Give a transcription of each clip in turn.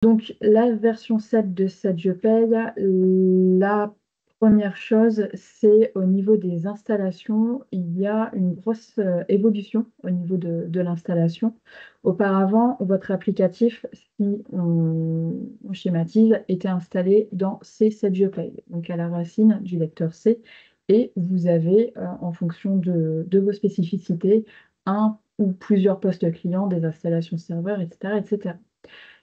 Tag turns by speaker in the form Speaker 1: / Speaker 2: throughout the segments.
Speaker 1: Donc, la version 7 de Cette Je Paye, la première chose, c'est au niveau des installations, il y a une grosse évolution au niveau de l'installation. Auparavant, votre applicatif, si on schématise, était installé dans C 7 Je Paye, donc à la racine du lecteur C, et vous avez, en fonction de vos spécificités, un ou plusieurs postes clients, des installations serveurs, etc., etc.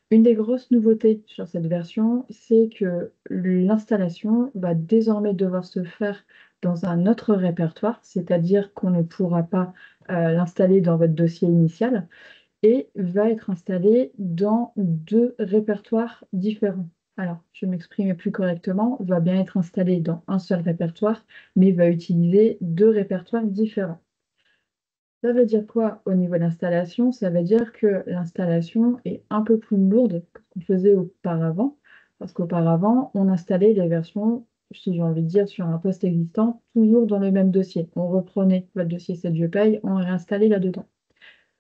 Speaker 1: Une des grosses nouveautés sur cette version, c'est que l'installation va désormais devoir se faire dans un autre répertoire, c'est-à-dire qu'on ne pourra pas l'installer dans votre dossier initial et va être installé dans deux répertoires différents. Alors, je m'exprime plus correctement, va bien être installé dans un seul répertoire, mais va utiliser deux répertoires différents. Ça veut dire quoi au niveau de l'installation? Ça veut dire que l'installation est un peu plus lourde que ce qu'on faisait auparavant, parce qu'auparavant, on installait les versions, si j'ai envie de dire, sur un poste existant, toujours dans le même dossier. On reprenait votre dossier 7 Je paye, on réinstallait là-dedans.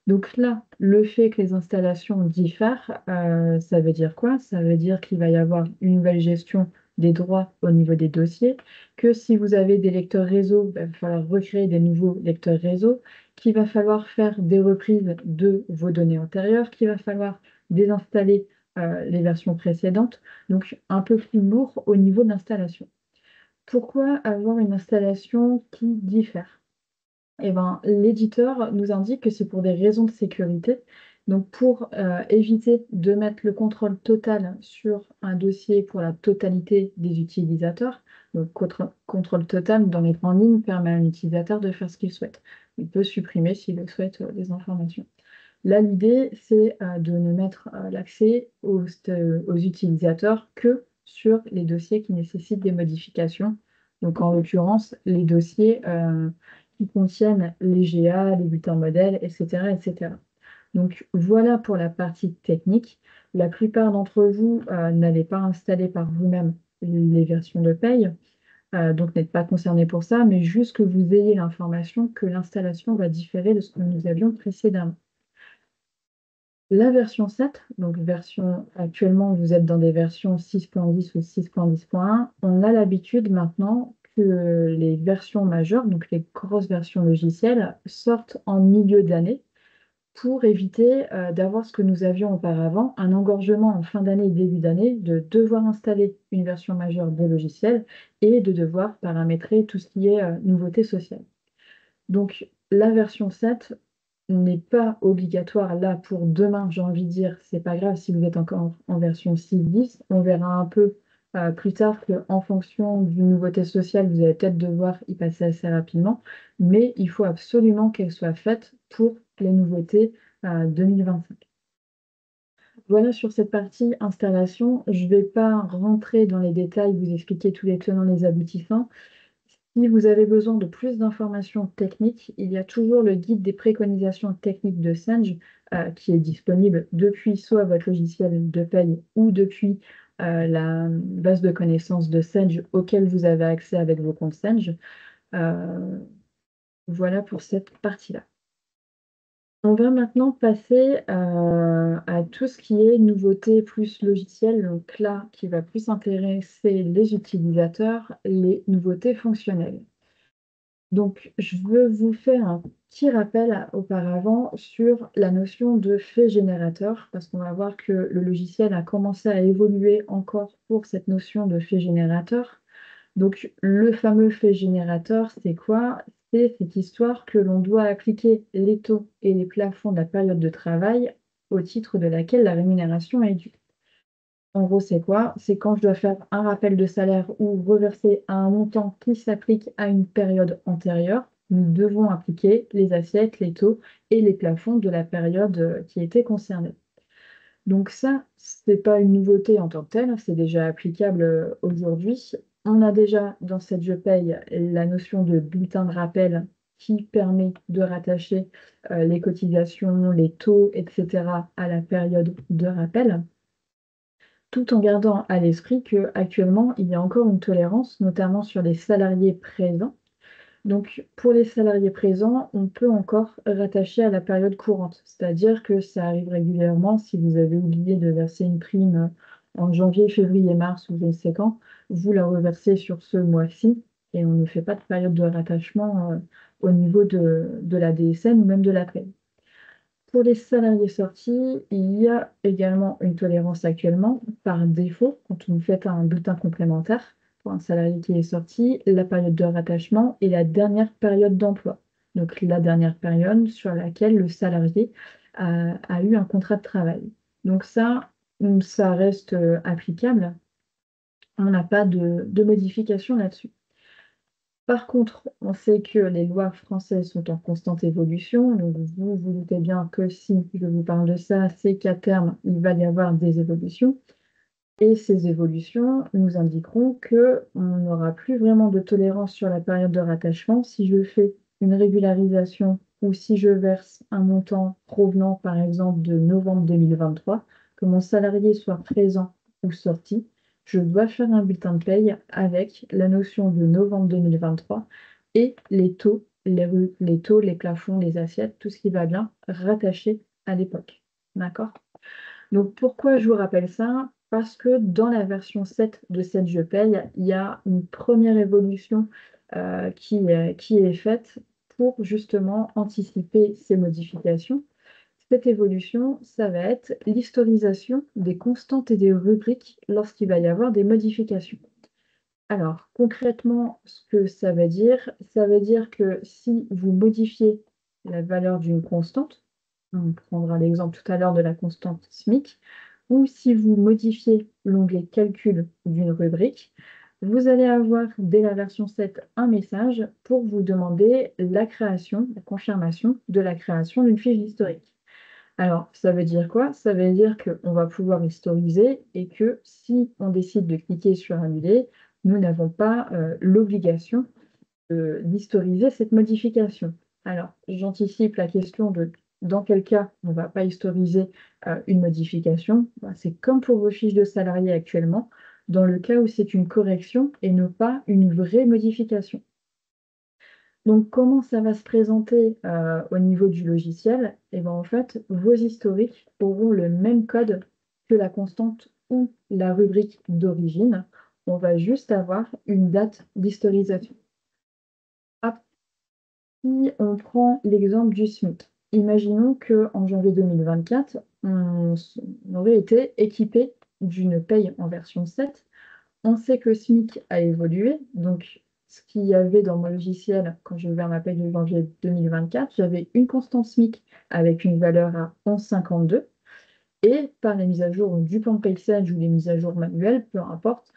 Speaker 1: Donc là, le fait que les installations diffèrent, ça veut dire quoi? Ça veut dire qu'il va y avoir une nouvelle gestion des droits au niveau des dossiers, que si vous avez des lecteurs réseau, il va falloir recréer des nouveaux lecteurs réseau, qu'il va falloir faire des reprises de vos données antérieures, qu'il va falloir désinstaller les versions précédentes, donc un peu plus lourd au niveau de l'installation. Pourquoi avoir une installation qui diffère? Eh ben, l'éditeur nous indique que c'est pour des raisons de sécurité. Donc, pour éviter de mettre le contrôle total sur un dossier pour la totalité des utilisateurs, donc contrôle total dans les grandes lignes permet à un utilisateur de faire ce qu'il souhaite. Il peut supprimer s'il le souhaite des informations. Là, l'idée, c'est de ne mettre l'accès aux utilisateurs que sur les dossiers qui nécessitent des modifications. Donc, en l'occurrence, les dossiers qui contiennent les GA, les bulletins modèles, etc., etc. Donc, voilà pour la partie technique. La plupart d'entre vous n'allez pas installer par vous-même les versions de paye, donc n'êtes pas concernés pour ça, mais juste que vous ayez l'information que l'installation va différer de ce que nous avions précédemment. La version 7, donc version actuellement, vous êtes dans des versions 6.10 ou 6.10.1, on a l'habitude maintenant que les versions majeures, donc les grosses versions logicielles, sortent en milieu d'année pour éviter d'avoir ce que nous avions auparavant, un engorgement en fin d'année et début d'année, de devoir installer une version majeure de logiciel et de devoir paramétrer tout ce qui est nouveauté sociale. Donc, la version 7 n'est pas obligatoire là pour demain, j'ai envie de dire, c'est pas grave si vous êtes encore en version 6.10. On verra un peu plus tard qu'en fonction d'une nouveauté sociale, vous allez peut-être devoir y passer assez rapidement, mais il faut absolument qu'elle soit faite pour les nouveautés 2025. Voilà sur cette partie installation. Je ne vais pas rentrer dans les détails, vous expliquer tous les tenants, les aboutissants. Si vous avez besoin de plus d'informations techniques, il y a toujours le guide des préconisations techniques de Senge qui est disponible depuis soit votre logiciel de paye ou depuis la base de connaissances de Senge auquel vous avez accès avec vos comptes Senge. Euh, voilà pour cette partie-là. On va maintenant passer à tout ce qui est nouveauté plus logiciel. Donc là, qui va plus intéresser les utilisateurs, les nouveautés fonctionnelles. Donc, je veux vous faire un petit rappel auparavant sur la notion de fait générateur, parce qu'on va voir que le logiciel a commencé à évoluer encore pour cette notion de fait générateur. Donc, le fameux fait générateur, c'est quoi? C'est cette histoire que l'on doit appliquer les taux et les plafonds de la période de travail au titre de laquelle la rémunération est due. En gros, c'est quoi? C'est quand je dois faire un rappel de salaire ou reverser un montant qui s'applique à une période antérieure, nous devons appliquer les assiettes, les taux et les plafonds de la période qui était concernée. Donc ça, ce n'est pas une nouveauté en tant que telle, c'est déjà applicable aujourd'hui. On a déjà dans cette Je paye la notion de bulletin de rappel qui permet de rattacher les cotisations, les taux, etc. à la période de rappel, tout en gardant à l'esprit qu'actuellement, il y a encore une tolérance, notamment sur les salariés présents. Donc, pour les salariés présents, on peut encore rattacher à la période courante, c'est-à-dire que ça arrive régulièrement si vous avez oublié de verser une prime en janvier, février, mars ou je ne sais quand, vous la reversez sur ce mois-ci et on ne fait pas de période de rattachement au niveau de la DSN ou même de la paie. Pour les salariés sortis, il y a également une tolérance actuellement par défaut quand vous faites un bulletin complémentaire pour un salarié qui est sorti, la période de rattachement et la dernière période d'emploi. Donc la dernière période sur laquelle le salarié a eu un contrat de travail. Donc ça reste applicable. On n'a pas de modification là-dessus. Par contre, on sait que les lois françaises sont en constante évolution. Donc, vous doutez bien que si je vous parle de ça, c'est qu'à terme, il va y avoir des évolutions. Et ces évolutions nous indiqueront qu'on n'aura plus vraiment de tolérance sur la période de rattachement si je fais une régularisation ou si je verse un montant provenant, par exemple, de novembre 2023, que mon salarié soit présent ou sorti, je dois faire un bulletin de paye avec la notion de novembre 2023 et les taux, les taux, les plafonds, les assiettes, tout ce qui va bien rattaché à l'époque. D'accord? Donc pourquoi je vous rappelle ça? Parce que dans la version 7 de cette Je paye, il y a une première évolution qui est faite pour justement anticiper ces modifications. Cette évolution, ça va être l'historisation des constantes et des rubriques lorsqu'il va y avoir des modifications. Alors, concrètement, ce que ça veut dire que si vous modifiez la valeur d'une constante, on prendra l'exemple tout à l'heure de la constante SMIC, ou si vous modifiez l'onglet calcul d'une rubrique, vous allez avoir dès la version 7 un message pour vous demander la création, la confirmation de la création d'une fiche historique. Alors, ça veut dire quoi? Ça veut dire qu'on va pouvoir historiser et que si on décide de cliquer sur annuler, nous n'avons pas l'obligation d'historiser cette modification. Alors, j'anticipe la question de dans quel cas on ne va pas historiser une modification. Ben, c'est comme pour vos fiches de salariés actuellement, dans le cas où c'est une correction et non pas une vraie modification. Donc, comment ça va se présenter au niveau du logiciel? Eh ben, en fait, vos historiques auront le même code que la constante ou la rubrique d'origine. On va juste avoir une date d'historisation. Ah, si on prend l'exemple du SMIC, imaginons qu'en janvier 2024, on aurait été équipé d'une paye en version 7. On sait que le SMIC a évolué, donc ce qu'il y avait dans mon logiciel quand j'ai ouvert ma paye de janvier 2024, j'avais une constante SMIC avec une valeur à 11,52 et par les mises à jour du plan de paye Sage ou les mises à jour manuelles, peu importe,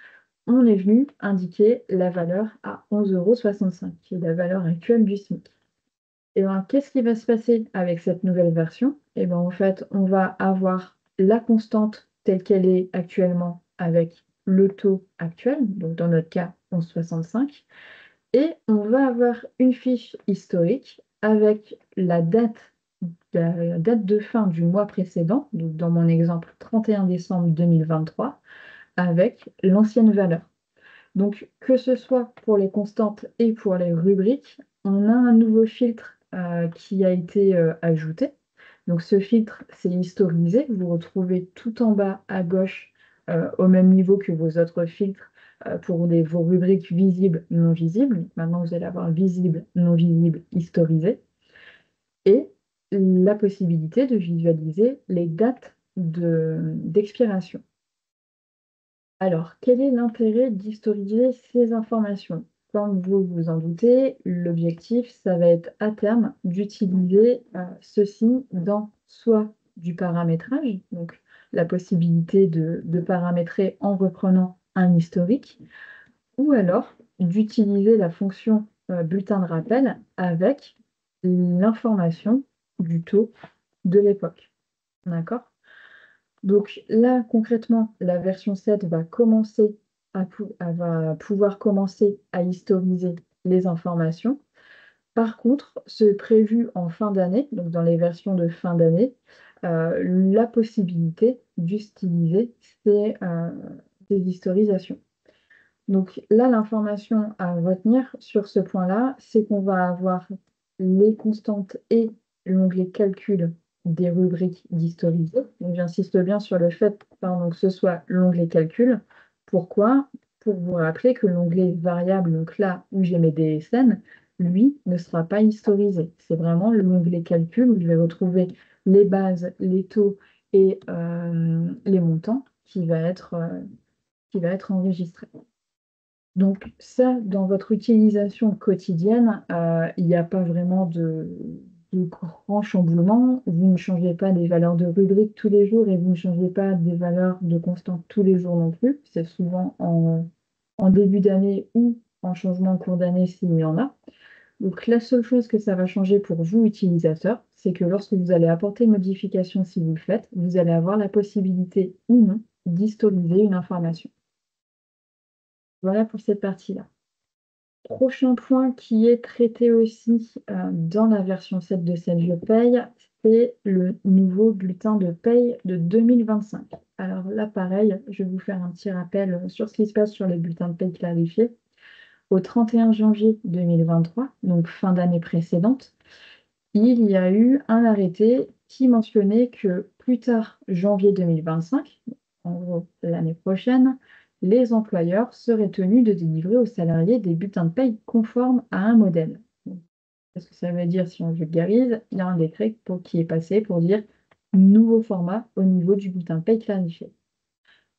Speaker 1: on est venu indiquer la valeur à 11,65 € qui est la valeur actuelle du SMIC. Et bien, qu'est-ce qui va se passer avec cette nouvelle version? Et bien, en fait, on va avoir la constante telle qu'elle est actuellement avec le taux actuel, donc dans notre cas 11,65, et on va avoir une fiche historique avec la date de fin du mois précédent, donc dans mon exemple 31 décembre 2023, avec l'ancienne valeur. Donc, que ce soit pour les constantes et pour les rubriques, on a un nouveau filtre qui a été ajouté. Donc, ce filtre, c'est historisé. Vous retrouvez tout en bas à gauche, au même niveau que vos autres filtres pour vos rubriques visibles, non visibles. Maintenant, vous allez avoir visible, non visible, historisé. Et la possibilité de visualiser les dates d'expiration. Alors, quel est l'intérêt d'historiser ces informations? Comme vous vous en doutez, l'objectif, ça va être à terme d'utiliser ceci dans soit du paramétrage, donc la possibilité de paramétrer en reprenant un historique, ou alors d'utiliser la fonction bulletin de rappel avec l'information du taux de l'époque. D'accord? Donc là, concrètement, la version 7 va va pouvoir commencer à historiser les informations. Par contre, c'est prévu en fin d'année, donc dans les versions de fin d'année, la possibilité d'utiliser ces historisations. Donc là, l'information à retenir sur ce point-là, c'est qu'on va avoir les constantes et l'onglet calcul des rubriques d'historiser. Donc j'insiste bien sur le fait, pardon, que ce soit l'onglet calcul. Pourquoi? Pour vous rappeler que l'onglet variable, donc là où j'ai mes DSN, lui ne sera pas historisé. C'est vraiment l'onglet calcul où je vais retrouver les bases, les taux et les montants qui va être enregistré. Donc ça, dans votre utilisation quotidienne, il n'y a pas vraiment de grand chamboulement. Vous ne changez pas des valeurs de rubrique tous les jours et vous ne changez pas des valeurs de constante tous les jours non plus. C'est souvent en début d'année ou en changement en cours d'année s'il y en a. Donc la seule chose que ça va changer pour vous, utilisateurs, c'est que lorsque vous allez apporter une modification, si vous le faites, vous allez avoir la possibilité ou non d'historiser une information. Voilà pour cette partie-là. Prochain point qui est traité aussi dans la version 7 de Celle Je Paye, c'est le nouveau bulletin de paye de 2025. Alors là, pareil, je vais vous faire un petit rappel sur ce qui se passe sur les bulletins de paye clarifiés. Au 31 janvier 2023, donc fin d'année précédente, il y a eu un arrêté qui mentionnait que plus tard, janvier 2025, en gros l'année prochaine, les employeurs seraient tenus de délivrer aux salariés des bulletins de paye conformes à un modèle. Qu'est-ce que ça veut dire si on vulgarise? Il y a un décret qui est passé pour dire nouveau format au niveau du bulletin de paye clarifié.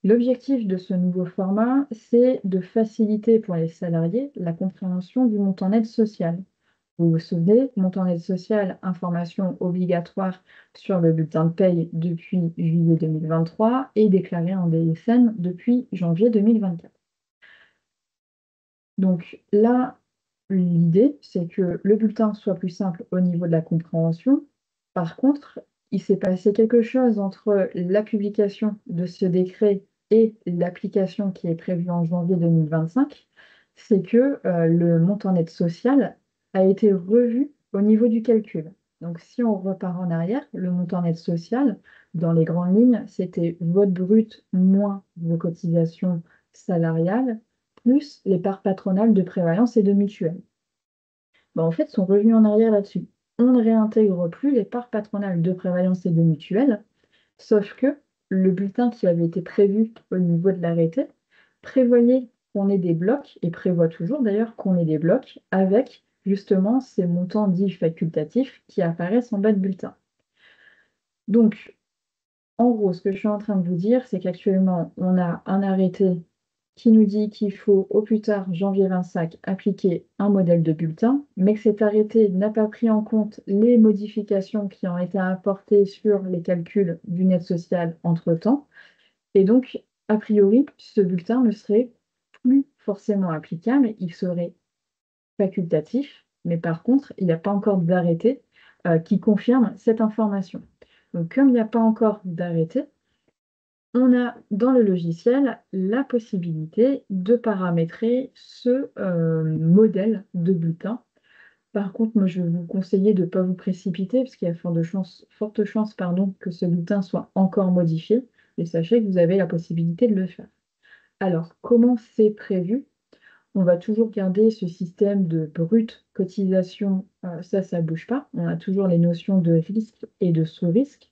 Speaker 1: L'objectif de ce nouveau format, c'est de faciliter pour les salariés la compréhension du montant net social. Vous vous souvenez, montant aide sociale, information obligatoire sur le bulletin de paye depuis juillet 2023 et déclaré en DSN depuis janvier 2024. Donc là, l'idée, c'est que le bulletin soit plus simple au niveau de la compréhension. Par contre, il s'est passé quelque chose entre la publication de ce décret et l'application qui est prévue en janvier 2025, c'est que le montant net social a été revu au niveau du calcul. Donc si on repart en arrière, le montant net social, dans les grandes lignes, c'était votre brut moins vos cotisations salariales plus les parts patronales de prévoyance et de mutuelle. Bah, en fait, sont revenus en arrière là-dessus. On ne réintègre plus les parts patronales de prévoyance et de mutuelle, sauf que le bulletin qui avait été prévu au niveau de l'arrêté prévoyait qu'on ait des blocs, et prévoit toujours d'ailleurs qu'on ait des blocs avec justement ces montants dits facultatifs qui apparaissent en bas de bulletin. Donc, en gros, ce que je suis en train de vous dire, c'est qu'actuellement, on a un arrêté qui nous dit qu'il faut au plus tard janvier 25 appliquer un modèle de bulletin, mais que cet arrêté n'a pas pris en compte les modifications qui ont été apportées sur les calculs d'une aide sociale entre-temps. Et donc, a priori, ce bulletin ne serait plus forcément applicable, il serait facultatif, mais par contre, il n'y a pas encore d'arrêté qui confirme cette information. Donc, comme il n'y a pas encore d'arrêté, on a dans le logiciel la possibilité de paramétrer ce modèle de bulletin. Par contre, moi, je vais vous conseiller de ne pas vous précipiter parce qu'il y a forte chance, pardon, que ce bulletin soit encore modifié. Et sachez que vous avez la possibilité de le faire. Alors, comment c'est prévu? On va toujours garder ce système de brute cotisation, ça ne bouge pas. On a toujours les notions de risque et de sous-risque.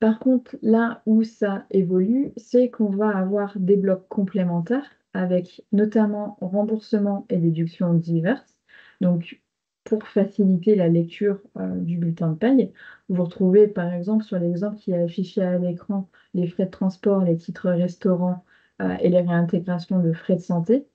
Speaker 1: Par contre, là où ça évolue, c'est qu'on va avoir des blocs complémentaires avec notamment remboursement et déductions diverses. Donc, pour faciliter la lecture du bulletin de paye, vous retrouvez par exemple sur l'exemple qui est affiché à l'écran les frais de transport, les titres restaurants et les réintégrations de frais de santé.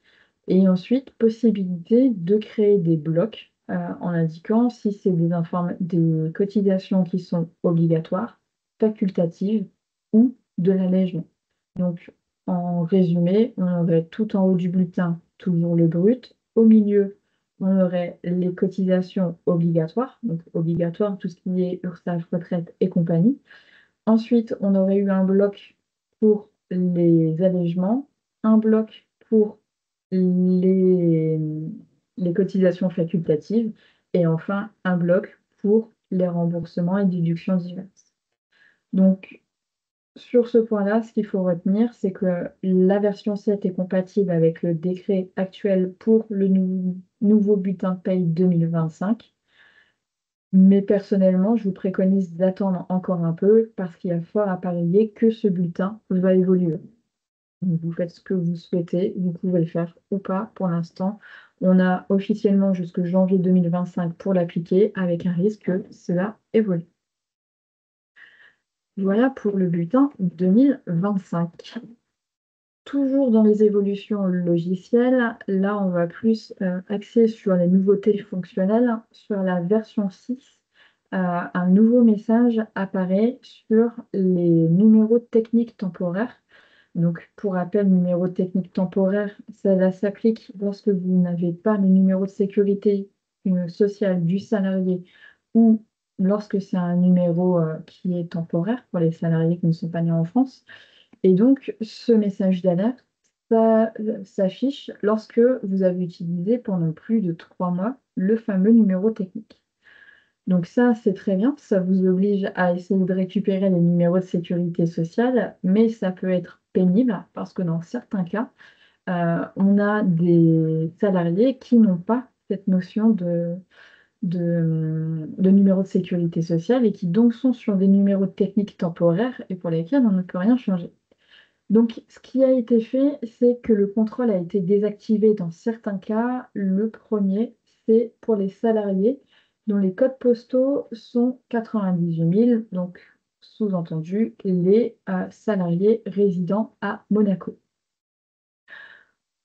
Speaker 1: Et ensuite, possibilité de créer des blocs en indiquant si c'est des cotisations qui sont obligatoires, facultatives ou de l'allègement. Donc, en résumé, on aurait tout en haut du bulletin toujours le brut. Au milieu, on aurait les cotisations obligatoires, donc obligatoires, tout ce qui est URSSAF, retraite et compagnie. Ensuite, on aurait eu un bloc pour les allègements, un bloc pour les, les cotisations facultatives et enfin un bloc pour les remboursements et déductions diverses. Donc, Sur ce point-là, ce qu'il faut retenir, c'est que la version 7 est compatible avec le décret actuel pour le nouveau bulletin de paye 2025. Mais personnellement, je vous préconise d'attendre encore un peu parce qu'il y a fort à parier que ce bulletin va évoluer. Donc, vous faites ce que vous souhaitez, vous pouvez le faire ou pas pour l'instant. On a officiellement jusque janvier 2025 pour l'appliquer avec un risque que cela évolue. Voilà pour le bulletin 2025. Toujours dans les évolutions logicielles, là on va plus axer sur les nouveautés fonctionnelles. Sur la version 6, un nouveau message apparaît sur les numéros techniques temporaires. Donc pour rappel, numéro technique temporaire, ça s'applique lorsque vous n'avez pas le numéro de sécurité sociale du salarié ou lorsque c'est un numéro qui est temporaire pour les salariés qui ne sont pas nés en France. Et donc, ce message d'alerte, ça s'affiche lorsque vous avez utilisé pendant plus de 3 mois le fameux numéro technique. Donc ça, c'est très bien, ça vous oblige à essayer de récupérer les numéros de sécurité sociale, mais ça peut être pénible parce que dans certains cas, on a des salariés qui n'ont pas cette notion de numéro de sécurité sociale et qui donc sont sur des numéros techniques temporaires et pour lesquels on ne peut rien changer. Donc, ce qui a été fait, c'est que le contrôle a été désactivé dans certains cas. Le premier, c'est pour les salariés dont les codes postaux sont 98 000, donc sous-entendu les salariés résidant à Monaco.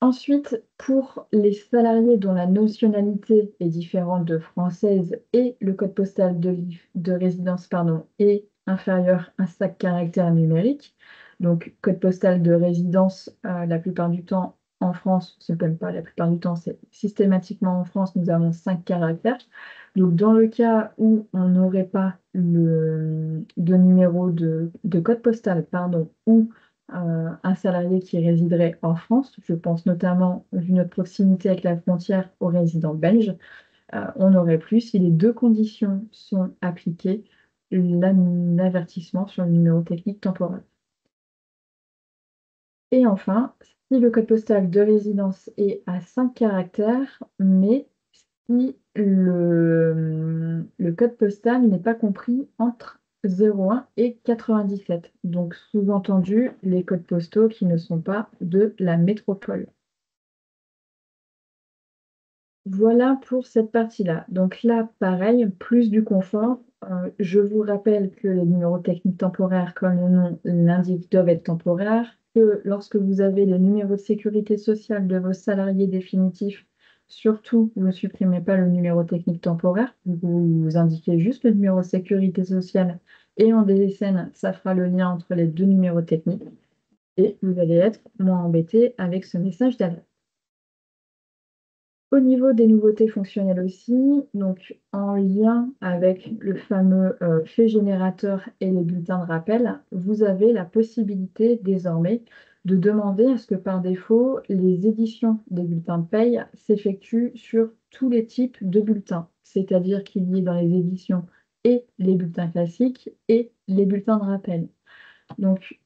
Speaker 1: Ensuite, pour les salariés dont la nationalité est différente de française et le code postal de résidence est inférieur à 5 caractères numériques, donc code postal de résidence, la plupart du temps en France, c'est même pas la plupart du temps, c'est systématiquement en France, nous avons 5 caractères. Donc dans le cas où on n'aurait pas de numéro de code postal, pardon, ou un salarié qui résiderait en France, je pense notamment, vu notre proximité avec la frontière, aux résidents belges, on aurait plus, si les deux conditions sont appliquées, l'avertissement sur le numéro technique temporaire. Et enfin, si le code postal de résidence est à 5 caractères, mais si le code postal n'est pas compris entre 01 et 97. Donc, sous-entendu, les codes postaux qui ne sont pas de la métropole. Voilà pour cette partie-là. Donc là, pareil, plus du confort. Je vous rappelle que les numéros techniques temporaires, comme le nom l'indique, doivent être temporaires, que lorsque vous avez les numéros de sécurité sociale de vos salariés définitifs, surtout, vous ne supprimez pas le numéro technique temporaire, vous indiquez juste le numéro de sécurité sociale et en DSN, ça fera le lien entre les deux numéros techniques et vous allez être moins embêté avec ce message d'alerte. Au niveau des nouveautés fonctionnelles aussi, donc en lien avec le fameux fait générateur et les bulletins de rappel, vous avez la possibilité désormais de demander à ce que par défaut, les éditions des bulletins de paye s'effectuent sur tous les types de bulletins, c'est-à-dire qu'il y ait dans les éditions et les bulletins classiques et les bulletins de rappel. Donc,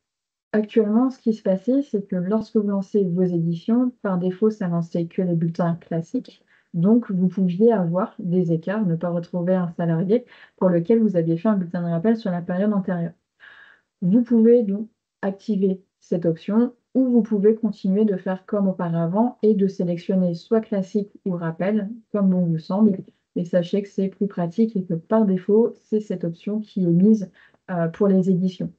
Speaker 1: actuellement, ce qui se passait, c'est que lorsque vous lancez vos éditions, par défaut, ça lançait que les bulletins classiques. Donc, vous pouviez avoir des écarts, ne pas retrouver un salarié pour lequel vous aviez fait un bulletin de rappel sur la période antérieure. Vous pouvez donc activer cette option ou vous pouvez continuer de faire comme auparavant et de sélectionner soit classique ou rappel, comme bon vous semble. Et sachez que c'est plus pratique et que par défaut, c'est cette option qui est mise pour les éditions.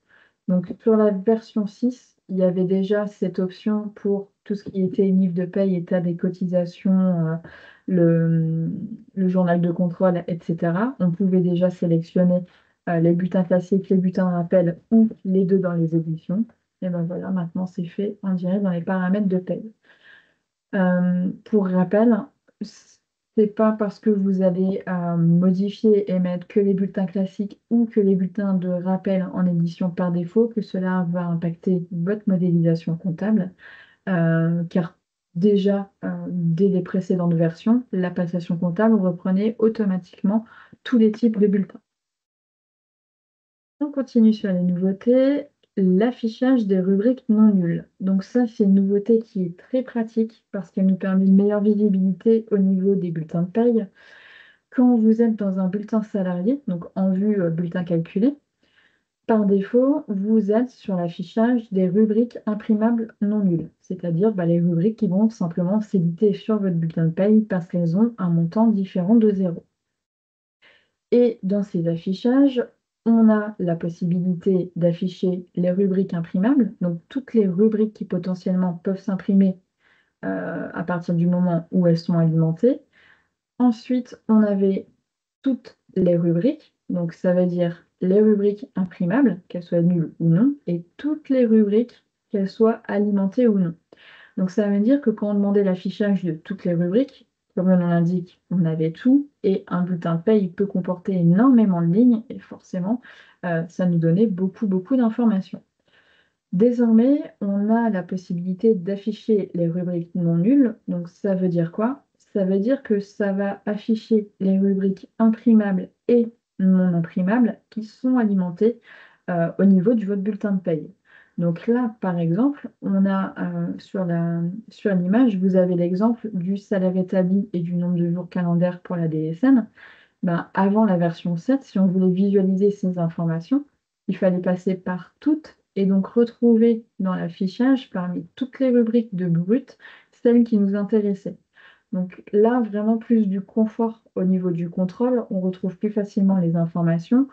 Speaker 1: Donc, sur la version 6, il y avait déjà cette option pour tout ce qui était livre de paye, état des cotisations, le, le journal de contrôle, etc. On pouvait déjà sélectionner les bulletins classiques, les bulletins de rappel ou les deux dans les éditions. Et ben voilà, maintenant c'est fait, on dirait, dans les paramètres de paye. Pour rappel, c'est pas parce que vous allez modifier et mettre que les bulletins classiques ou que les bulletins de rappel en édition par défaut que cela va impacter votre modélisation comptable, car déjà, dès les précédentes versions, la passation comptable reprenait automatiquement tous les types de bulletins. On continue sur les nouveautés. l'affichage des rubriques non nulles. Donc ça, c'est une nouveauté qui est très pratique parce qu'elle nous permet une meilleure visibilité au niveau des bulletins de paye. Quand vous êtes dans un bulletin salarié, donc en vue bulletin calculé, par défaut, vous êtes sur l'affichage des rubriques imprimables non nulles, c'est-à-dire les rubriques qui vont simplement s'éditer sur votre bulletin de paye parce qu'elles ont un montant différent de zéro. Et dans ces affichages, on a la possibilité d'afficher les rubriques imprimables, donc toutes les rubriques qui potentiellement peuvent s'imprimer à partir du moment où elles sont alimentées. Ensuite, on avait toutes les rubriques, donc ça veut dire les rubriques imprimables, qu'elles soient nulles ou non, et toutes les rubriques, qu'elles soient alimentées ou non. Donc ça veut dire que quand on demandait l'affichage de toutes les rubriques, comme le nom l'indique, on avait tout, et un bulletin de paye peut comporter énormément de lignes, et forcément, ça nous donnait beaucoup, beaucoup d'informations. Désormais, on a la possibilité d'afficher les rubriques non nulles. Donc ça veut dire quoi? Ça veut dire que ça va afficher les rubriques imprimables et non imprimables qui sont alimentées au niveau du votre bulletin de paye. Donc là, par exemple, on a sur l'image, vous avez l'exemple du salaire établi et du nombre de jours calendaires pour la DSN. Avant la version 7, si on voulait visualiser ces informations, il fallait passer par toutes et donc retrouver dans l'affichage, parmi toutes les rubriques de brut, celles qui nous intéressaient. Donc là, vraiment plus du confort au niveau du contrôle, on retrouve plus facilement les informations.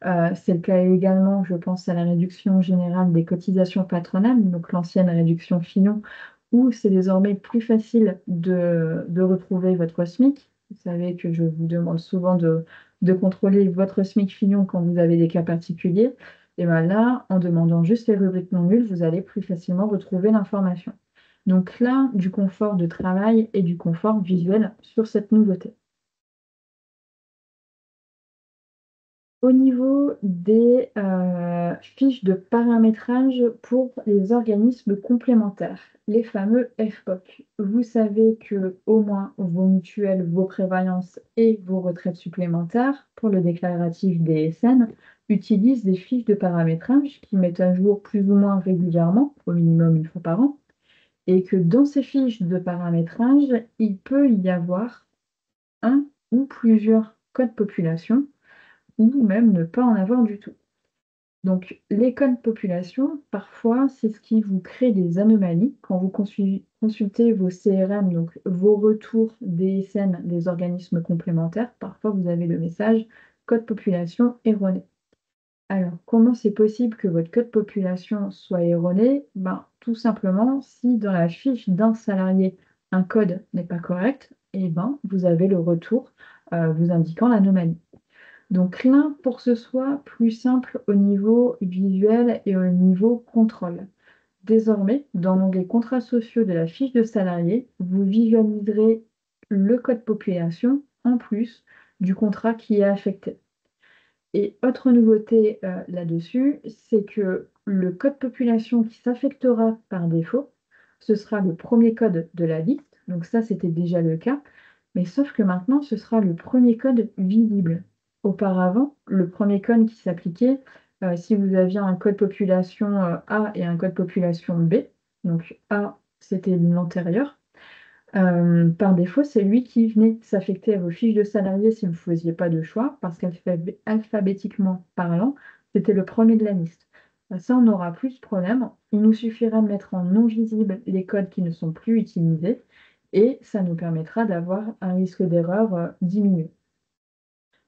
Speaker 1: C'est le cas également, je pense, à la réduction générale des cotisations patronales, donc l'ancienne réduction Fillon, où c'est désormais plus facile de retrouver votre SMIC. Vous savez que je vous demande souvent de contrôler votre SMIC Fillon quand vous avez des cas particuliers. Et bien là, en demandant juste les rubriques non nulles, vous allez plus facilement retrouver l'information. Donc là, du confort de travail et du confort visuel sur cette nouveauté. Au niveau des fiches de paramétrage pour les organismes complémentaires, les fameux FPOC, vous savez que au moins vos mutuelles, vos prévoyances et vos retraites supplémentaires pour le déclaratif DSN utilisent des fiches de paramétrage qui mettent à jour plus ou moins régulièrement, au minimum une fois par an, et que dans ces fiches de paramétrage, il peut y avoir un ou plusieurs codes population ou même ne pas en avoir du tout. Donc, les codes population, parfois, c'est ce qui vous crée des anomalies quand vous consultez vos CRM, donc vos retours DSN des organismes complémentaires. Parfois, vous avez le message code population erroné. Alors, comment c'est possible que votre code population soit erroné? Tout simplement, si dans la fiche d'un salarié, un code n'est pas correct, vous avez le retour vous indiquant l'anomalie. Donc là, pour que ce soit plus simple au niveau visuel et au niveau contrôle. Désormais, dans l'onglet contrats sociaux de la fiche de salarié, vous visualiserez le code population en plus du contrat qui est affecté. Et autre nouveauté là-dessus, c'est que le code population qui s'affectera par défaut, ce sera le premier code de la liste. Donc ça, c'était déjà le cas. Mais sauf que maintenant, ce sera le premier code visible. Auparavant, le premier code qui s'appliquait, si vous aviez un code population A et un code population B, donc A, c'était l'antérieur, par défaut, c'est lui qui venait s'affecter à vos fiches de salariés si vous ne faisiez pas de choix, parce qu'alphabétiquement parlant, c'était le premier de la liste. Ça, on n'aura plus de problème. Il nous suffira de mettre en non visible les codes qui ne sont plus utilisés, et ça nous permettra d'avoir un risque d'erreur diminué.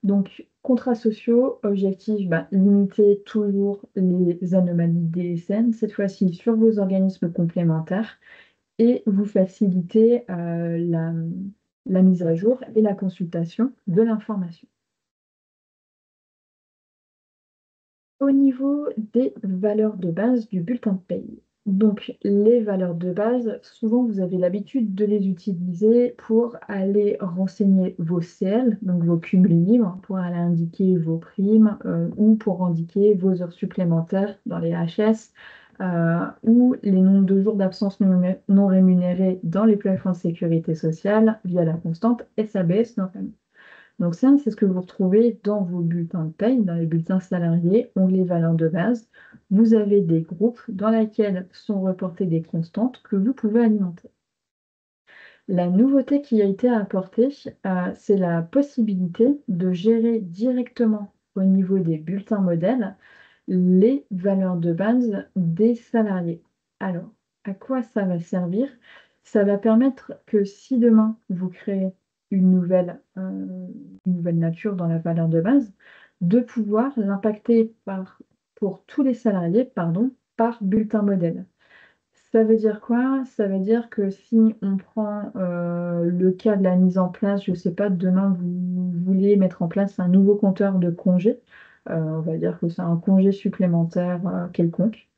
Speaker 1: Donc, contrats sociaux, objectif, limiter toujours les anomalies DSN, cette fois-ci sur vos organismes complémentaires et vous faciliter la mise à jour et la consultation de l'information. Au niveau des valeurs de base du bulletin de paye. Donc, les valeurs de base, souvent vous avez l'habitude de les utiliser pour aller renseigner vos CL, donc vos cumuls libres, pour aller indiquer vos primes ou pour indiquer vos heures supplémentaires dans les HS ou les nombres de jours d'absence non rémunérés dans les plafonds de sécurité sociale via la constante SABS notamment. Donc ça, c'est ce que vous retrouvez dans vos bulletins de paye, dans les bulletins salariés, onglet valeurs de base. Vous avez des groupes dans lesquels sont reportées des constantes que vous pouvez alimenter. La nouveauté qui a été apportée, c'est la possibilité de gérer directement au niveau des bulletins modèles les valeurs de base des salariés. Alors, à quoi ça va servir? Ça va permettre que si demain vous créez une nouvelle nature dans la valeur de base, de pouvoir l'impacter pour tous les salariés, pardon, par bulletin modèle. Ça veut dire quoi? Ça veut dire que si on prend le cas de la mise en place, je ne sais pas, demain vous voulez mettre en place un nouveau compteur de congés, on va dire que c'est un congé supplémentaire quelconque.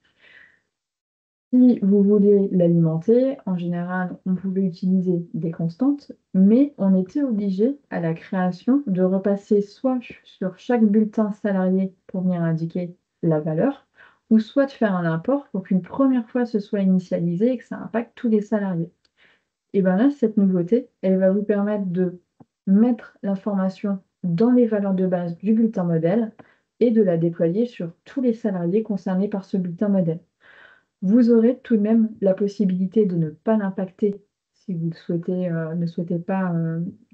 Speaker 1: Si vous voulez l'alimenter, en général, on pouvait utiliser des constantes, mais on était obligé à la création de repasser soit sur chaque bulletin salarié pour venir indiquer la valeur, ou soit de faire un import pour qu'une première fois ce soit initialisé et que ça impacte tous les salariés. Et bien là, cette nouveauté, elle va vous permettre de mettre l'information dans les valeurs de base du bulletin modèle et de la déployer sur tous les salariés concernés par ce bulletin modèle. Vous aurez tout de même la possibilité de ne pas l'impacter si vous ne souhaitez pas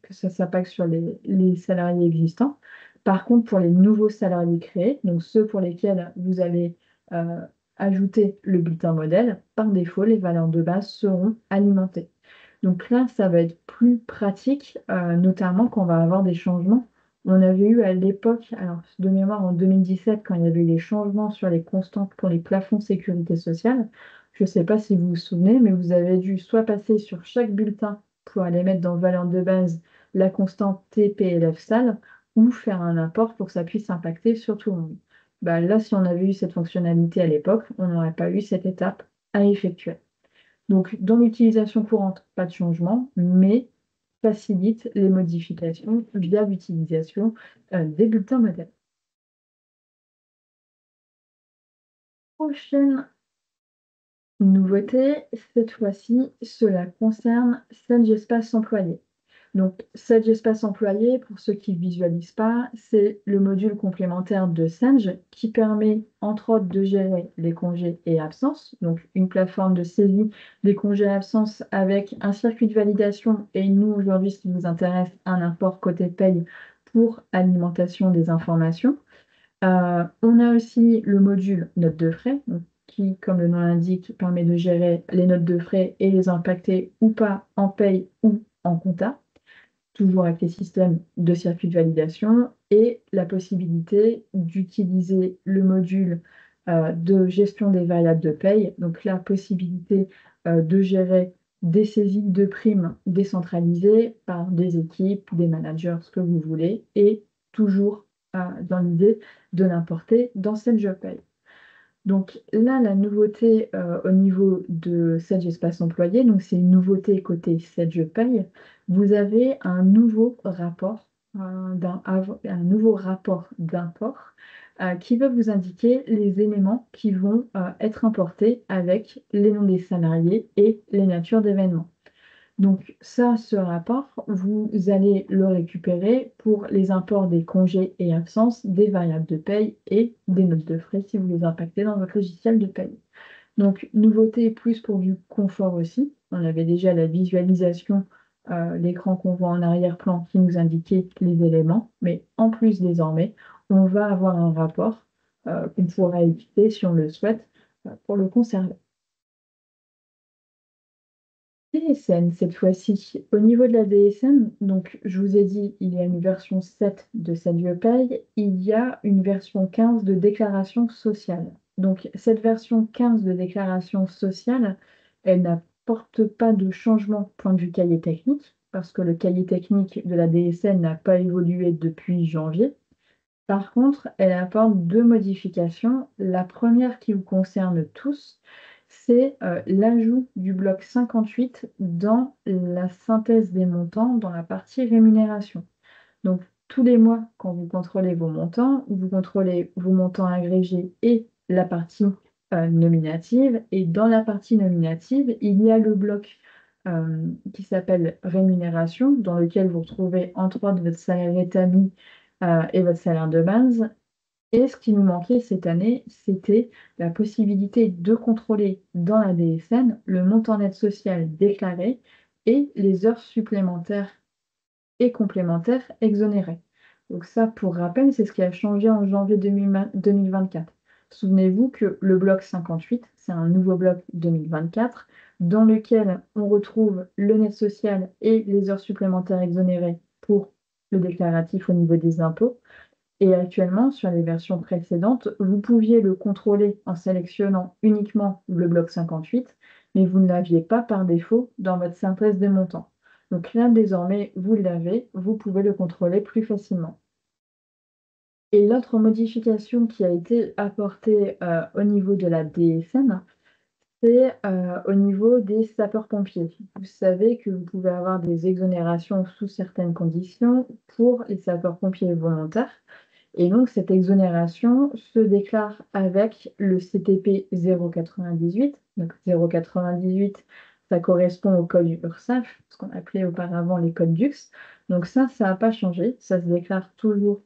Speaker 1: que ça s'impacte sur les salariés existants. Par contre, pour les nouveaux salariés créés, donc ceux pour lesquels vous allez euh, ajouter le bulletin modèle, par défaut, les valeurs de base seront alimentées. Donc là, ça va être plus pratique, notamment quand on va avoir des changements. On avait eu à l'époque, alors de mémoire en 2017, quand il y avait eu les changements sur les constantes pour les plafonds de sécurité sociale, je ne sais pas si vous vous souvenez, mais vous avez dû soit passer sur chaque bulletin pour aller mettre dans valeur de base la constante TPLF sale, ou faire un import pour que ça puisse impacter sur tout le monde. Bah, là, si on avait eu cette fonctionnalité à l'époque, on n'aurait pas eu cette étape à effectuer. Donc, dans l'utilisation courante, pas de changement, mais facilite les modifications via l'utilisation des bulletins modèles. Prochaine nouveauté, cette fois-ci, cela concerne Sage Espace Employé. Donc, Sage Espace Employé, pour ceux qui ne visualisent pas, c'est le module complémentaire de Sage qui permet, entre autres, de gérer les congés et absences. Donc, une plateforme de saisie des congés et absences avec un circuit de validation et nous, aujourd'hui, ce qui nous intéresse, un import côté paye pour alimentation des informations. On a aussi le module notes de frais, donc, qui, comme le nom l'indique, permet de gérer les notes de frais et les impacter ou pas en paye ou en compta, toujours avec les systèmes de circuit de validation, et la possibilité d'utiliser le module de gestion des variables de paye, donc la possibilité de gérer des saisies de primes décentralisées par des équipes, des managers, ce que vous voulez, et toujours dans l'idée de l'importer dans cette job pay. Donc là, la nouveauté au niveau de Sage Espace Employé, donc c'est une nouveauté côté Sage Paye, vous avez un nouveau rapport, un nouveau rapport d'import qui va vous indiquer les éléments qui vont être importés avec les noms des salariés et les natures d'événements. Donc ça, ce rapport, vous allez le récupérer pour les imports des congés et absences, des variables de paye et des notes de frais si vous les impactez dans votre logiciel de paye. Donc nouveauté plus pour du confort aussi. On avait déjà la visualisation, l'écran qu'on voit en arrière-plan qui nous indiquait les éléments, mais en plus désormais, on va avoir un rapport qu'on pourra éviter si on le souhaite pour le conserver. DSN cette fois-ci. Au niveau de la DSN, donc je vous ai dit, il y a une version 7 de SagePay, il y a une version 15 de déclaration sociale. Donc cette version 15 de déclaration sociale, elle n'apporte pas de changement point de vue cahier technique, parce que le cahier technique de la DSN n'a pas évolué depuis janvier. Par contre, elle apporte deux modifications. La première qui vous concerne tous, c'est l'ajout du bloc 58 dans la synthèse des montants dans la partie rémunération. Donc, tous les mois, quand vous contrôlez vos montants, vous contrôlez vos montants agrégés et la partie nominative. Et dans la partie nominative, il y a le bloc qui s'appelle rémunération, dans lequel vous retrouvez entre autres votre salaire établi et votre salaire de base. Et ce qui nous manquait cette année, c'était la possibilité de contrôler dans la DSN le montant net social déclaré et les heures supplémentaires et complémentaires exonérées. Donc ça, pour rappel, c'est ce qui a changé en janvier 2024. Souvenez-vous que le bloc 58, c'est un nouveau bloc 2024 dans lequel on retrouve le net social et les heures supplémentaires exonérées pour le déclaratif au niveau des impôts. Et actuellement, sur les versions précédentes, vous pouviez le contrôler en sélectionnant uniquement le bloc 58, mais vous ne l'aviez pas par défaut dans votre synthèse des montants. Donc là, désormais, vous l'avez, vous pouvez le contrôler plus facilement. Et l'autre modification qui a été apportée au niveau de la DSN, c'est au niveau des sapeurs-pompiers. Vous savez que vous pouvez avoir des exonérations sous certaines conditions pour les sapeurs-pompiers volontaires. Et donc, cette exonération se déclare avec le CTP 098. Donc, 098, ça correspond au code URSSAF, ce qu'on appelait auparavant les codes DUX. Donc ça n'a pas changé. Ça se déclare toujours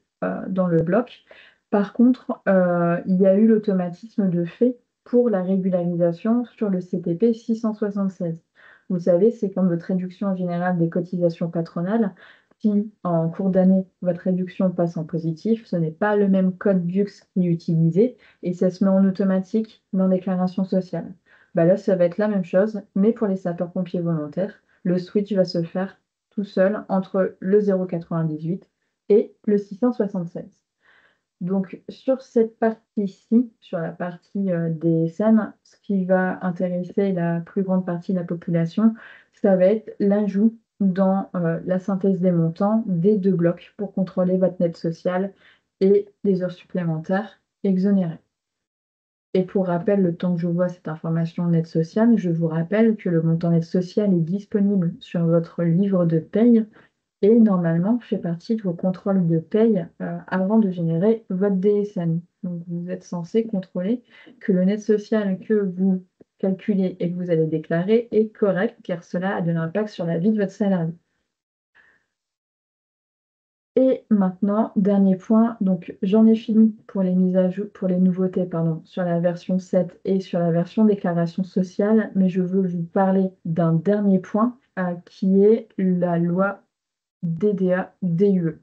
Speaker 1: dans le bloc. Par contre, il y a eu l'automatisme de fait pour la régularisation sur le CTP 676. Vous savez, c'est comme votre réduction générale des cotisations patronales. Si en cours d'année, votre réduction passe en positif, ce n'est pas le même code DUX qui est utilisé et ça se met en automatique dans déclaration sociale. Bah là, ça va être la même chose, mais pour les sapeurs-pompiers volontaires, le switch va se faire tout seul entre le 0,98 et le 676. Donc, sur cette partie-ci, sur la partie des scènes, ce qui va intéresser la plus grande partie de la population, ça va être l'ajout dans la synthèse des montants des deux blocs pour contrôler votre net social et les heures supplémentaires exonérées. Et pour rappel, le temps que je vois cette information net sociale, je vous rappelle que le montant net social est disponible sur votre livre de paye et normalement fait partie de vos contrôles de paye avant de générer votre DSN. Donc vous êtes censé contrôler que le net social que vous calculez et que vous allez déclarer est correct, car cela a de l'impact sur la vie de votre salarié. Et maintenant, dernier point, donc j'en ai fini pour les mises à jour, pour les nouveautés, pardon, sur la version 7 et sur la version déclaration sociale, mais je veux vous parler d'un dernier point qui est la loi DDA-DUE.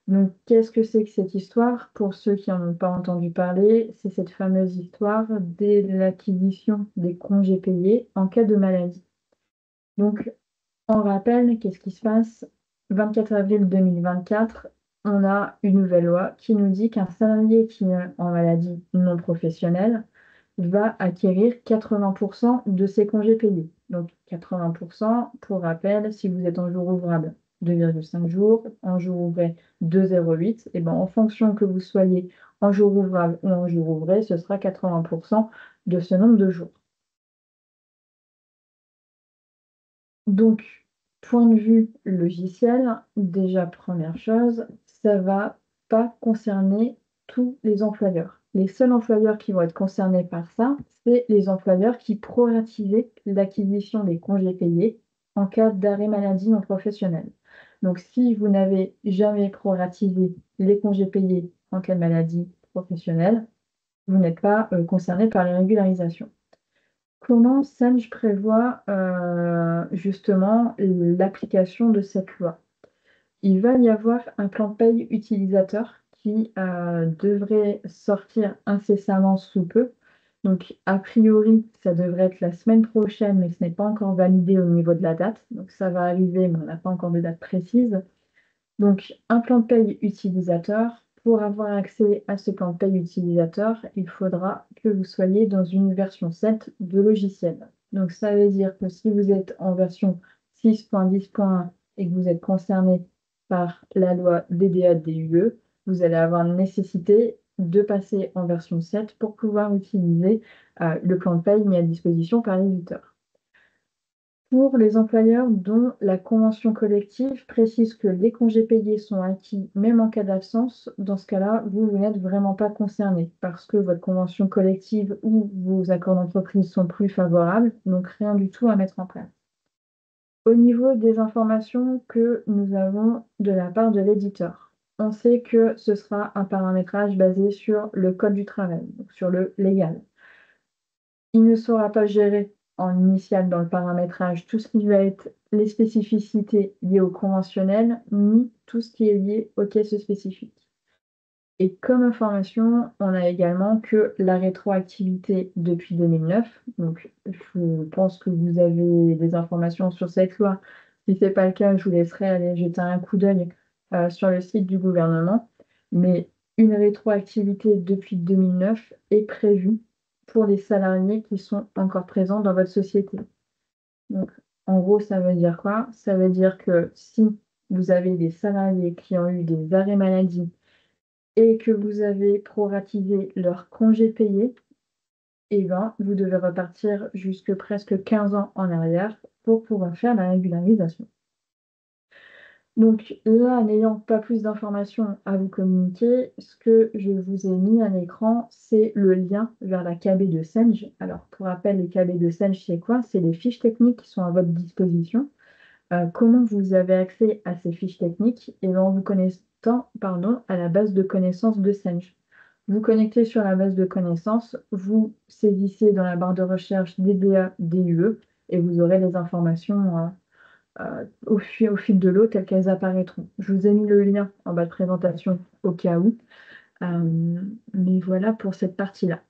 Speaker 1: Donc, qu'est-ce que c'est que cette histoire? Pour ceux qui n'en ont pas entendu parler, c'est cette fameuse histoire de l'acquisition des congés payés en cas de maladie. Donc, on rappelle, qu'est-ce qui se passe? 24 avril 2024, on a une nouvelle loi qui nous dit qu'un salarié qui est en maladie non professionnelle va acquérir 80% de ses congés payés. Donc 80%, pour rappel, si vous êtes en jour ouvrable 2,5 jours, en jour ouvré 2,08, et ben en fonction que vous soyez en jour ouvrable ou en jour ouvré, ce sera 80% de ce nombre de jours. Donc, point de vue logiciel, déjà première chose, ça va pas concerner tous les employeurs. Les seuls employeurs qui vont être concernés par ça, c'est les employeurs qui proratisaient l'acquisition des congés payés en cas d'arrêt maladie non professionnel. Donc, si vous n'avez jamais proratisé les congés payés en cas de maladie professionnelle, vous n'êtes pas concerné par les régularisations. Comment Sage prévoit justement l'application de cette loi? Il va y avoir un plan paye utilisateur qui devrait sortir incessamment sous peu. Donc, a priori, ça devrait être la semaine prochaine, mais ce n'est pas encore validé au niveau de la date. Donc, ça va arriver, mais on n'a pas encore de date précise. Donc, un plan de paye utilisateur. Pour avoir accès à ce plan de paye utilisateur, il faudra que vous soyez dans une version 7 de logiciel. Donc, ça veut dire que si vous êtes en version 6.10.1 et que vous êtes concerné par la loi DDA-DUE, vous allez avoir nécessité de passer en version 7 pour pouvoir utiliser le plan de paye mis à disposition par l'éditeur. Pour les employeurs dont la convention collective précise que les congés payés sont acquis même en cas d'absence, dans ce cas-là, vous n'êtes vraiment pas concerné parce que votre convention collective ou vos accords d'entreprise sont plus favorables, donc rien du tout à mettre en place. Au niveau des informations que nous avons de la part de l'éditeur, on sait que ce sera un paramétrage basé sur le code du travail, donc sur le légal. Il ne sera pas géré en initial dans le paramétrage tout ce qui va être les spécificités liées au conventionnel, ni tout ce qui est lié aux caisses spécifiques. Et comme information, on a également que la rétroactivité depuis 2009. Donc, je pense que vous avez des informations sur cette loi. Si ce n'est pas le cas, je vous laisserai aller jeter un coup d'œil sur le site du gouvernement. Mais une rétroactivité depuis 2009 est prévue pour les salariés qui sont encore présents dans votre société. Donc, en gros, ça veut dire quoi? Ça veut dire que si vous avez des salariés qui ont eu des arrêts maladie et que vous avez proratisé leur congé payé, eh ben, vous devez repartir jusque presque 15 ans en arrière pour pouvoir faire la régularisation. Donc là, n'ayant pas plus d'informations à vous communiquer, ce que je vous ai mis à l'écran, c'est le lien vers la KB de Senge. Alors, pour rappel, les KB de Senge, c'est quoi? C'est les fiches techniques qui sont à votre disposition. Comment vous avez accès à ces fiches techniques? Et en vous connectant, pardon, à la base de connaissances de Senge. Vous connectez sur la base de connaissances, vous saisissez dans la barre de recherche DBA, DUE et vous aurez les informations au fil de l'eau telles qu'elles apparaîtront. Je vous ai mis le lien en bas de présentation au cas où. Mais voilà pour cette partie-là.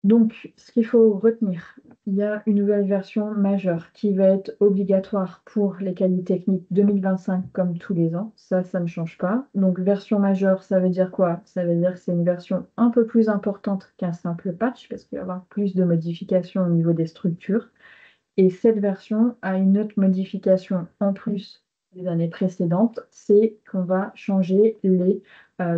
Speaker 1: Donc, ce qu'il faut retenir, il y a une nouvelle version majeure qui va être obligatoire pour les qualités techniques 2025 comme tous les ans. Ça ne change pas. Donc, version majeure, ça veut dire quoi? Ça veut dire que c'est une version un peu plus importante qu'un simple patch parce qu'il va y avoir plus de modifications au niveau des structures. Et cette version a une autre modification en plus des années précédentes, c'est qu'on va changer les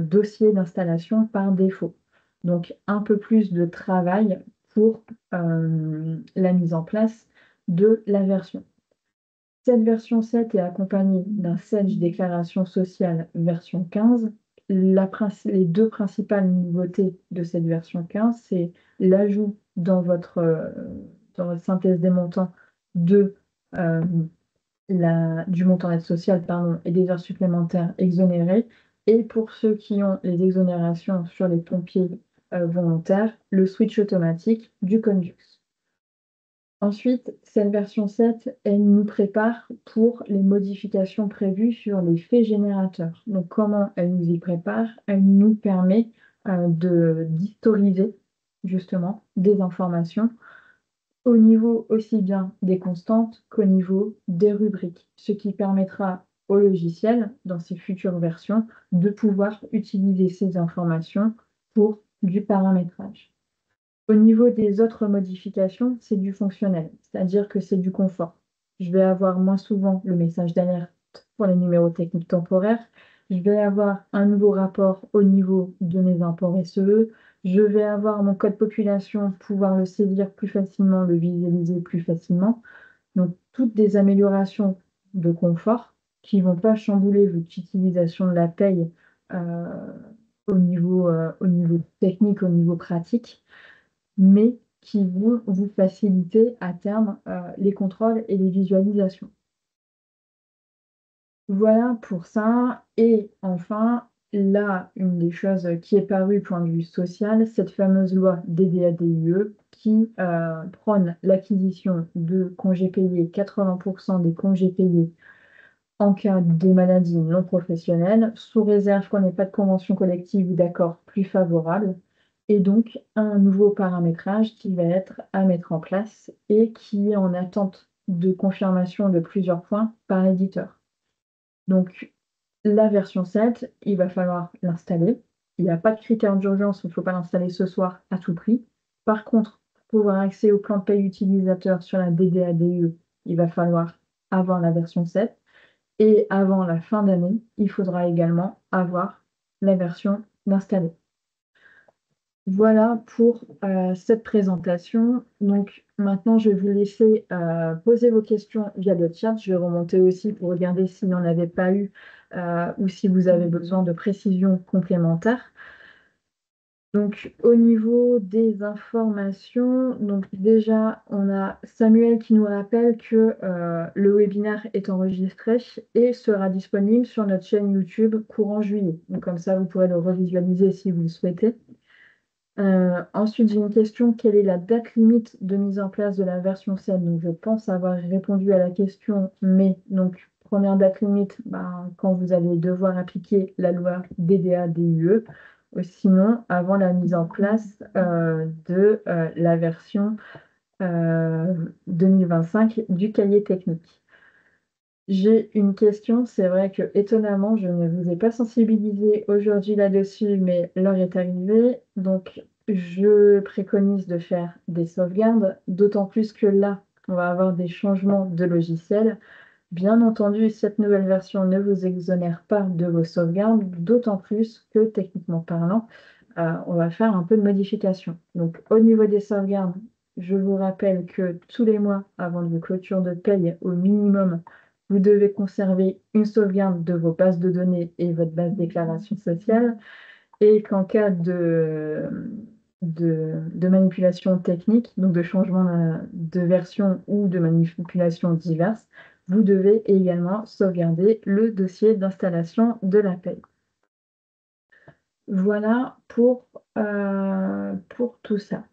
Speaker 1: dossiers d'installation par défaut. Donc un peu plus de travail pour la mise en place de la version. Cette version 7 est accompagnée d'un Sage déclaration sociale version 15. Les deux principales nouveautés de cette version 15, c'est l'ajout dans votre synthèse des montants de, euh, du montant d'aide sociale pardon, et des heures supplémentaires exonérées. Et pour ceux qui ont les exonérations sur les pompiers volontaires, le switch automatique du Conjux. Ensuite, cette version 7, elle nous prépare pour les modifications prévues sur les faits générateurs. Donc, comment elle nous y prépare? Elle nous permet d'historiser justement des informations au niveau aussi bien des constantes qu'au niveau des rubriques, ce qui permettra au logiciel, dans ses futures versions, de pouvoir utiliser ces informations pour du paramétrage. Au niveau des autres modifications, c'est du fonctionnel, c'est-à-dire que c'est du confort. Je vais avoir moins souvent le message d'alerte pour les numéros techniques temporaires. Je vais avoir un nouveau rapport au niveau de mes imports SEE. Je vais avoir mon code population, pouvoir le saisir plus facilement, le visualiser plus facilement. Donc, toutes des améliorations de confort qui ne vont pas chambouler votre utilisation de la paye euh, au niveau technique, au niveau pratique, mais qui vont vous faciliter à terme les contrôles et les visualisations. Voilà pour ça. Et enfin, là, une des choses qui est parue point de vue social, cette fameuse loi DDADUE qui prône l'acquisition de congés payés, 80% des congés payés en cas de maladie non professionnelle, sous réserve qu'on n'ait pas de convention collective ou d'accord plus favorable, et donc un nouveau paramétrage qui va être à mettre en place et qui est en attente de confirmation de plusieurs points par l'éditeur. Donc la version 7, il va falloir l'installer. Il n'y a pas de critère d'urgence, il ne faut pas l'installer ce soir à tout prix. Par contre, pour avoir accès au plan de paye utilisateur sur la DDADE, il va falloir avoir la version 7. Et avant la fin d'année, il faudra également avoir la version d'installer. Voilà pour cette présentation. Donc maintenant, je vais vous laisser poser vos questions via le chat. Je vais remonter aussi pour regarder s'il n'y en avait pas eu ou si vous avez besoin de précisions complémentaires. Donc, au niveau des informations, donc déjà, on a Samuel qui nous rappelle que le webinaire est enregistré et sera disponible sur notre chaîne YouTube courant juillet. Donc, comme ça, vous pourrez le revisualiser si vous le souhaitez. Ensuite, j'ai une question. Quelle est la date limite de mise en place de la version 7? Donc, je pense avoir répondu à la question, mais donc, première date limite, ben, quand vous allez devoir appliquer la loi DDA-DUE, ou sinon, avant la mise en place de la version 2025 du cahier technique. J'ai une question, c'est vrai que étonnamment, je ne vous ai pas sensibilisé aujourd'hui là-dessus, mais l'heure est arrivée. Donc, je préconise de faire des sauvegardes, d'autant plus que là, on va avoir des changements de logiciel. Bien entendu, cette nouvelle version ne vous exonère pas de vos sauvegardes, d'autant plus que techniquement parlant, on va faire un peu de modification. Donc, au niveau des sauvegardes, je vous rappelle que tous les mois, avant de vos clôtures de paye, au minimum, vous devez conserver une sauvegarde de vos bases de données et votre base déclaration sociale, et qu'en cas de manipulation technique, donc de changement de version ou de manipulation diverses, vous devez également sauvegarder le dossier d'installation de la paye. Voilà pour tout ça.